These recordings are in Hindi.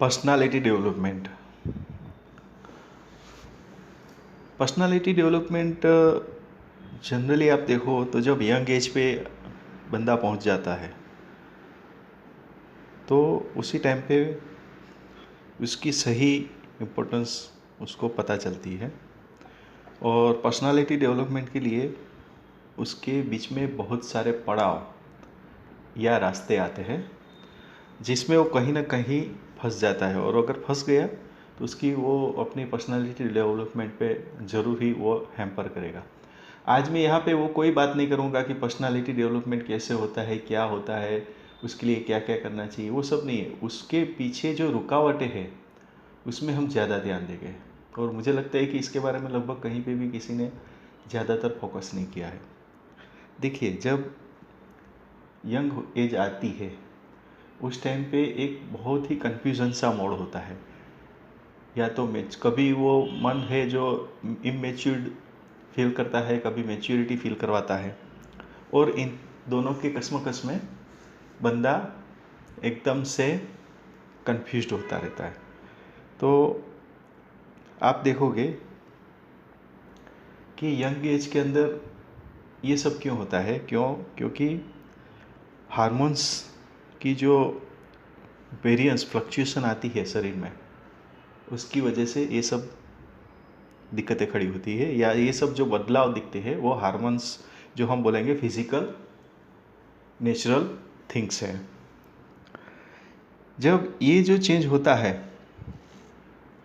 Personality development. Personality development generally आप देखो तो जब यंग एज पे बंदा पहुंच जाता है तो उसी टाइम पे उसकी सही इम्पोर्टेंस उसको पता चलती है। और पर्सनालिटी डेवलपमेंट के लिए उसके बीच में बहुत सारे पड़ाव या रास्ते आते हैं जिसमें वो कहीं ना कहीं फंस जाता है, और अगर फंस गया तो उसकी वो अपनी पर्सनालिटी डेवलपमेंट पे ज़रूर ही वो हैम्पर करेगा। आज मैं यहाँ पे वो कोई बात नहीं करूँगा कि पर्सनालिटी डेवलपमेंट कैसे होता है, क्या होता है, उसके लिए क्या क्या करना चाहिए, वो सब नहीं है। उसके पीछे जो रुकावटें हैं उसमें हम ज़्यादा ध्यान देंगे, और मुझे लगता है कि इसके बारे में लगभग कहीं पे भी किसी ने ज़्यादातर फोकस नहीं किया है। देखिए, जब यंग एज आती है उस टाइम पे एक बहुत ही कन्फ्यूज़न सा मोड होता है। या तो कभी वो मन है जो इमेच्योर्ड फील करता है, कभी मैच्योरिटी फील करवाता है, और इन दोनों के कश्मकश में बंदा एकदम से कंफ्यूज्ड होता रहता है। तो आप देखोगे कि यंग एज के अंदर ये सब क्यों होता है, क्योंकि हार्मोन्स की जो वेरिएंस फ्लक्चुएशन आती है शरीर में, उसकी वजह से ये सब दिक्कतें खड़ी होती है, या ये सब जो बदलाव दिखते हैं वो हार्मोन्स जो हम बोलेंगे फिजिकल नेचुरल थिंग्स हैं। जब ये जो चेंज होता है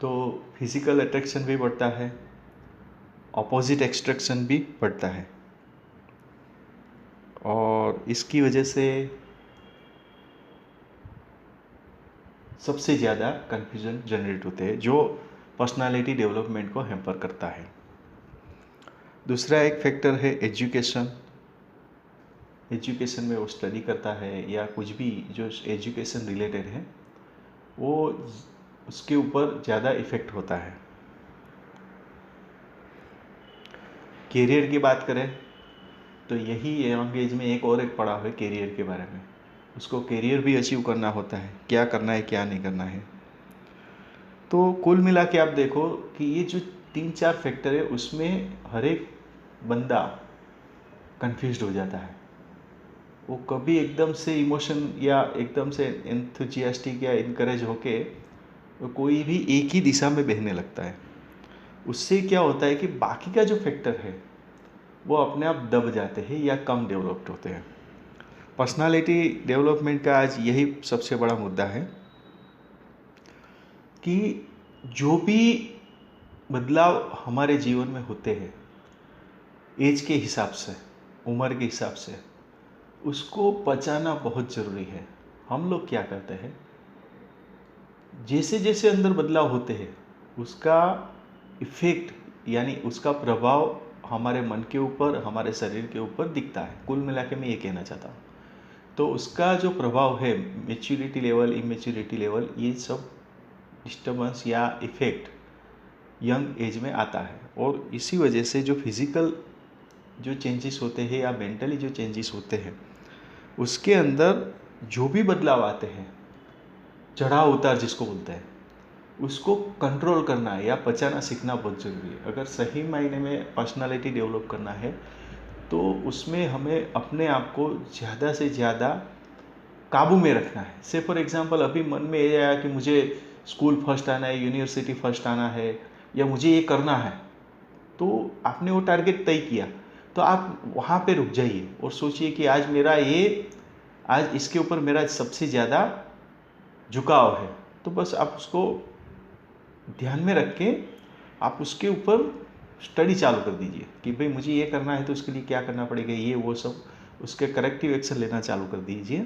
तो फिजिकल अट्रैक्शन भी बढ़ता है, ऑपोजिट एक्सट्रैक्शन भी बढ़ता है, और इसकी वजह से सबसे ज़्यादा कन्फ्यूजन जनरेट होते हैं जो पर्सनालिटी डेवलपमेंट को हैम्पर करता है। दूसरा एक फैक्टर है एजुकेशन। एजुकेशन में वो स्टडी करता है या कुछ भी जो एजुकेशन रिलेटेड है वो उसके ऊपर ज़्यादा इफ़ेक्ट होता है। कैरियर की बात करें तो यही यंग एज में एक पड़ाव है कैरियर के बारे में। उसको कैरियर भी अचीव करना होता है, क्या करना है क्या नहीं करना है। तो कुल मिला के आप देखो कि ये जो 3-4 फैक्टर है उसमें हर एक बंदा कंफ्यूज्ड हो जाता है। वो कभी एकदम से इमोशन या एकदम से एंथुजियास्टिक या इनकरेज होके कोई भी एक ही दिशा में बहने लगता है। उससे क्या होता है कि बाकी का जो फैक्टर है वो अपने आप दब जाते हैं या कम डेवलप्ड होते हैं। पर्सनालिटी डेवलपमेंट का आज यही सबसे बड़ा मुद्दा है कि जो भी बदलाव हमारे जीवन में होते हैं एज के हिसाब से, उम्र के हिसाब से, उसको पचाना बहुत ज़रूरी है। हम लोग क्या करते हैं, जैसे जैसे अंदर बदलाव होते हैं उसका इफ़ेक्ट यानी उसका प्रभाव हमारे मन के ऊपर, हमारे शरीर के ऊपर दिखता है। कुल मिला के मैं ये कहना चाहता हूँ। तो उसका जो प्रभाव है मैच्योरिटी लेवल, इमेच्योरिटी लेवल, ये सब डिस्टर्बेंस या इफ़ेक्ट यंग एज में आता है। और इसी वजह से जो फिज़िकल जो चेंजेस होते हैं या मेंटली जो चेंजेस होते हैं उसके अंदर जो भी बदलाव आते हैं, चढ़ाव उतार जिसको बोलते हैं, उसको कंट्रोल करना या पचाना सीखना बहुत ज़रूरी है। अगर सही मायने में पर्सनालिटी डेवलप करना है तो उसमें हमें अपने आप को ज़्यादा से ज़्यादा काबू में रखना है। से फॉर एग्जांपल अभी मन में ये आया कि मुझे स्कूल फर्स्ट आना है, यूनिवर्सिटी फर्स्ट आना है, या मुझे ये करना है, तो आपने वो टारगेट तय किया, तो आप वहाँ पे रुक जाइए और सोचिए कि आज इसके ऊपर मेरा सबसे ज़्यादा झुकाव है। तो बस आप उसको ध्यान में रख के आप उसके ऊपर स्टडी चालू कर दीजिए कि भाई मुझे ये करना है तो उसके लिए क्या करना पड़ेगा, ये वो सब उसके करेक्टिव एक्शन लेना चालू कर दीजिए।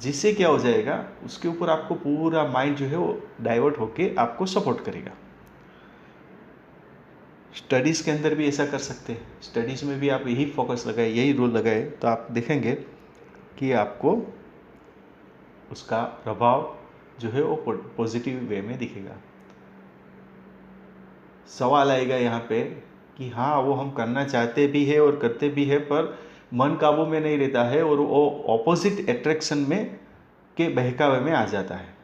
जिससे क्या हो जाएगा, उसके ऊपर आपको पूरा माइंड जो है वो डाइवर्ट होके आपको सपोर्ट करेगा। स्टडीज़ के अंदर भी ऐसा कर सकते हैं। स्टडीज़ में भी आप यही फोकस लगाए, यही रोल लगाए, तो आप देखेंगे कि आपको उसका प्रभाव जो है वो पॉजिटिव वे में दिखेगा। सवाल आएगा यहाँ पे कि हाँ, वो हम करना चाहते भी है और करते भी है, पर मन काबू में नहीं रहता है और वो ऑपोजिट अट्रैक्शन में के बहकावे में आ जाता है।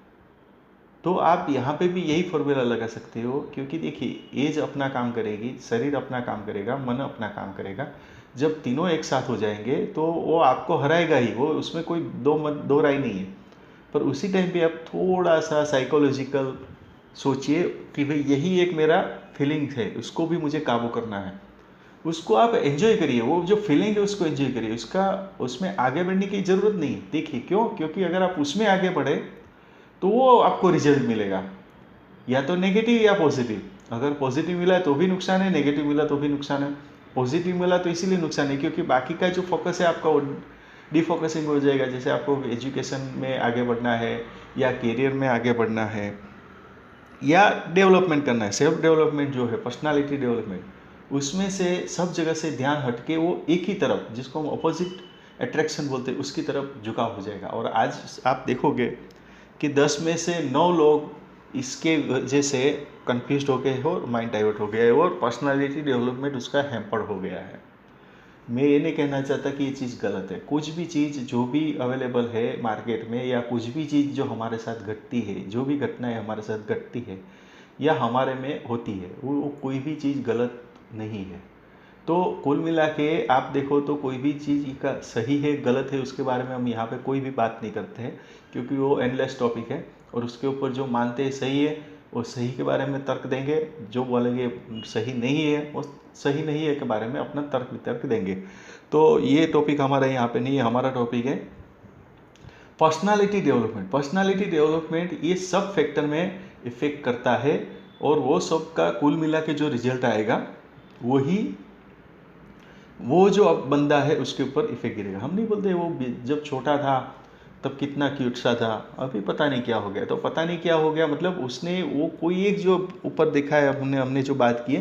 तो आप यहाँ पे भी यही फॉर्मूला लगा सकते हो, क्योंकि देखिए एज अपना काम करेगी, शरीर अपना काम करेगा, मन अपना काम करेगा। जब तीनों एक साथ हो जाएंगे तो वो आपको हराएगा ही, वो उसमें कोई दो राय नहीं है। पर उसी टाइम पे आप थोड़ा सा साइकोलॉजिकल सोचिए कि भाई यही एक मेरा फीलिंग है, उसको भी मुझे काबू करना है। उसको आप एंजॉय करिए, वो जो फीलिंग है उसको एंजॉय करिए, उसमें आगे बढ़ने की ज़रूरत नहीं है। देखिए क्यों, क्योंकि अगर आप उसमें आगे बढ़े तो वो आपको रिजल्ट मिलेगा, या तो नेगेटिव या पॉजिटिव। अगर पॉजिटिव मिला तो भी नुकसान है, नेगेटिव मिला तो भी नुकसान है। पॉजिटिव मिला तो इसीलिए नुकसान है क्योंकि बाकी का जो फोकस है आपका वो डिफोकसिंग हो जाएगा। जैसे आपको एजुकेशन में आगे बढ़ना है, या करियर में आगे बढ़ना है, या डेवलपमेंट करना है, सेल्फ डेवलपमेंट जो है, पर्सनालिटी डेवलपमेंट, उसमें से सब जगह से ध्यान हटके वो एक ही तरफ, जिसको हम अपोजिट अट्रैक्शन बोलते हैं, उसकी तरफ झुकाव हो जाएगा। और आज आप देखोगे कि 10 में से 9 लोग इसके वजह से कंफ्यूज हो गए हो, माइंड डाइवर्ट हो गया है, और पर्सनालिटी डेवलपमेंट उसका हैम्पर्ड हो गया है। मैं ये नहीं कहना चाहता कि ये चीज़ गलत है। कुछ भी चीज़ जो भी अवेलेबल है मार्केट में, या कुछ भी चीज़ जो हमारे साथ घटती है, जो भी घटनाएं हमारे साथ घटती है या हमारे में होती है, वो कोई भी चीज़ गलत नहीं है। तो कुल मिला के आप देखो तो कोई भी चीज़ का सही है गलत है उसके बारे में हम यहाँ पे कोई भी बात नहीं करते हैं, क्योंकि वो एंडलेस टॉपिक है। और उसके ऊपर जो मानते हैं सही है वो सही के बारे में तर्क देंगे, जो बोलेंगे सही नहीं है वो सही नहीं है के बारे में अपना तर्क वितर्क देंगे। तो ये टॉपिक हमारा यहाँ पे नहीं है, हमारा टॉपिक है पर्सनालिटी डेवलपमेंट। पर्सनालिटी डेवलपमेंट ये सब फैक्टर में इफेक्ट करता है, और वो सब का कुल मिला के जो रिजल्ट आएगा वही वो जो अब बंदा है उसके ऊपर इफेक्ट गिरेगा। हम नहीं बोलते वो जब छोटा था तब कितना क्यूट सा था, अभी पता नहीं क्या हो गया। तो पता नहीं क्या हो गया मतलब उसने वो कोई एक जो ऊपर देखा है, हमने जो बात की है,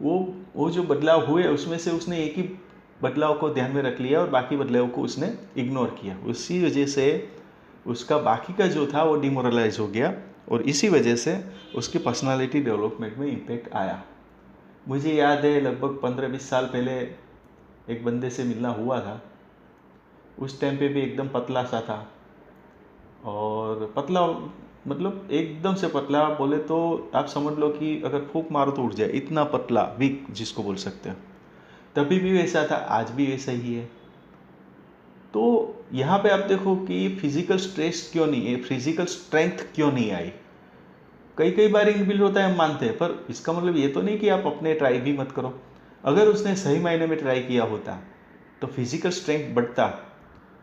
वो जो बदलाव हुए उसमें से उसने एक ही बदलाव को ध्यान में रख लिया और बाकी बदलाव को उसने इग्नोर किया। उसी वजह से उसका बाकी का जो था वो डिमोरलाइज हो गया, और इसी वजह से उसकी पर्सनालिटी डेवलपमेंट में इम्पेक्ट आया। मुझे याद है लगभग 15-20 साल पहले एक बंदे से मिलना हुआ था। उस टाइम पे भी एकदम पतला सा था, और पतला मतलब एकदम से पतला बोले तो आप समझ लो कि अगर फूंक मारो तो उठ जाए, इतना पतला, वीक जिसको बोल सकते हो। तभी भी वैसा था, आज भी वैसा ही है। तो यहाँ पे आप देखो कि फिजिकल स्ट्रेस क्यों नहीं है, फिजिकल स्ट्रेंथ क्यों नहीं आई। कई बार इनबिल्ट होता है हम मानते हैं, पर इसका मतलब ये तो नहीं कि आप अपने ट्राई भी मत करो। अगर उसने सही मायने में ट्राई किया होता तो फिजिकल स्ट्रेंथ बढ़ता,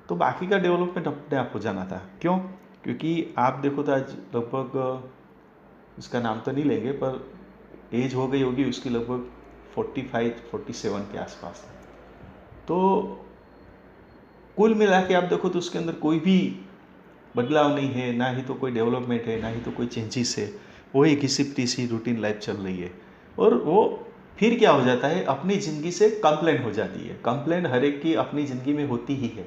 तो बाकी का डेवलपमेंट अपने आप हो जाना था। क्यों? क्योंकि आप देखो तो आज लगभग, उसका नाम तो नहीं लेंगे, पर एज हो गई होगी उसकी लगभग 45-47 के आसपास। तो कुल मिला के आप देखो तो उसके अंदर कोई भी बदलाव नहीं है, ना ही तो कोई डेवलपमेंट है, ना ही तो कोई चेंजेस है। वही घिसी पिटी रूटीन लाइफ चल रही है। और वो फिर क्या हो जाता है, अपनी ज़िंदगी से कंप्लेन हो जाती है। कंप्लेन हर एक की अपनी ज़िंदगी में होती ही है,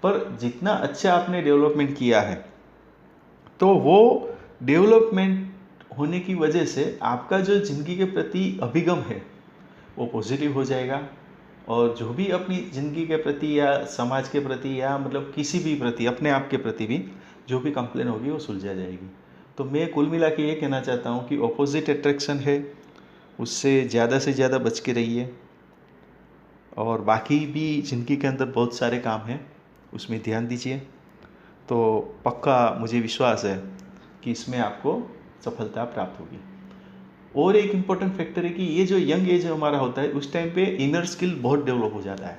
पर जितना अच्छा आपने डेवलपमेंट किया है तो वो डेवलपमेंट होने की वजह से आपका जो ज़िंदगी के प्रति अभिगम है वो पॉजिटिव हो जाएगा। और जो भी अपनी ज़िंदगी के प्रति या समाज के प्रति या मतलब किसी भी प्रति, अपने आप के प्रति भी जो भी कंप्लेन होगी वो सुलझा जाएगी। तो मैं कुल मिला के ये कहना चाहता हूँ कि ऑपोजिट अट्रैक्शन है, उससे ज़्यादा से ज़्यादा बच के रहिए। और बाकी भी ज़िंदगी के अंदर बहुत सारे काम हैं, उसमें ध्यान दीजिए। तो पक्का मुझे विश्वास है कि इसमें आपको सफलता प्राप्त होगी। और एक इम्पॉर्टेंट फैक्टर है कि ये जो यंग एज हमारा होता है उस टाइम पे इनर स्किल बहुत डेवलप हो जाता है।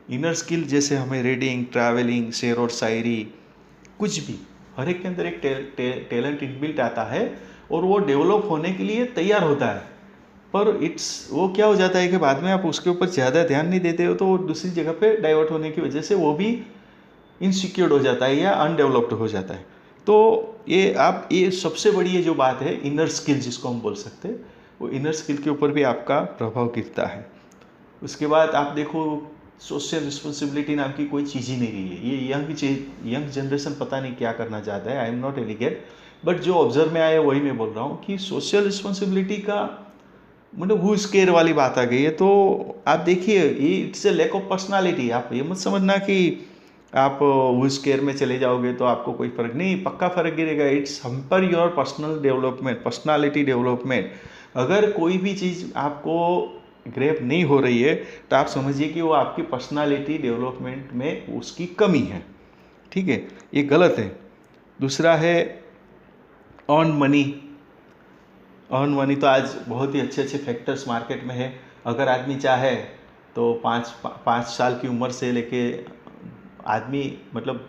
इनर स्किल जैसे हमें रीडिंग, ट्रैवलिंग, शेर और शायरी, कुछ भी, हर एक के अंदर एक टैलेंट इनबिल्ट आता है और वो डेवलप होने के लिए तैयार होता है। पर वो क्या हो जाता है कि बाद में आप उसके ऊपर ज़्यादा ध्यान नहीं देते हो, तो वो दूसरी जगह पे डाइवर्ट होने की वजह से वो भी इनसिक्योर्ड हो जाता है या अनडेवलप्ड हो जाता है। तो ये सबसे बड़ी जो बात है इनर स्किल जिसको हम बोल सकते हैं, वो इनर स्किल के ऊपर भी आपका प्रभाव गिरता है। उसके बाद आप देखो सोशल रिस्पॉन्सिबिलिटी नाम की कोई चीज़ ही नहीं रही है। ये यंग जनरेशन पता नहीं क्या करना चाहता है। आई एम नॉट एलिगेट, बट जो ऑब्जर्व में आया वही मैं बोल रहा हूँ कि सोशल रिस्पॉन्सिबिलिटी का मतलब हु स्केयर वाली बात आ गई है। तो आप देखिए ये it's a lack of personality. आप ये मत समझना कि आप उस केयर में चले जाओगे तो आपको कोई फ़र्क नहीं, पक्का फ़र्क गिरेगा। इट्स हमपर your personal development, personality development. अगर कोई भी चीज़ आपको ग्रैब नहीं हो रही है तो आप समझिए कि वो आपकी पर्सनालिटी डेवलपमेंट में उसकी कमी है, ठीक है, ये गलत है। दूसरा है अर्न मनी। अर्न मनी तो आज बहुत ही अच्छे अच्छे फैक्टर्स मार्केट में है। अगर आदमी चाहे तो 5 साल की उम्र से लेके आदमी मतलब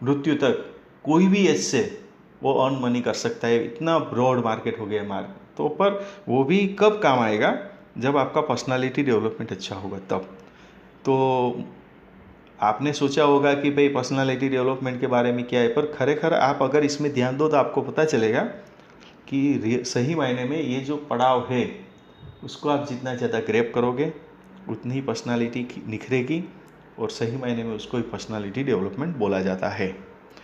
मृत्यु तक कोई भी एज से वो अर्न मनी कर सकता है। इतना ब्रॉड मार्केट हो गया मार्केट तो, पर वो भी कब काम आएगा, जब आपका पर्सनालिटी डेवलपमेंट अच्छा होगा तब। तो आपने सोचा होगा कि भाई पर्सनालिटी डेवलपमेंट के बारे में क्या है, पर खरेखर आप अगर इसमें ध्यान दो तो आपको पता चलेगा कि सही मायने में ये जो पड़ाव है उसको आप जितना ज़्यादा ग्रैब करोगे उतनी ही पर्सनालिटी निखरेगी, और सही मायने में उसको ही पर्सनालिटी डेवलपमेंट बोला जाता है।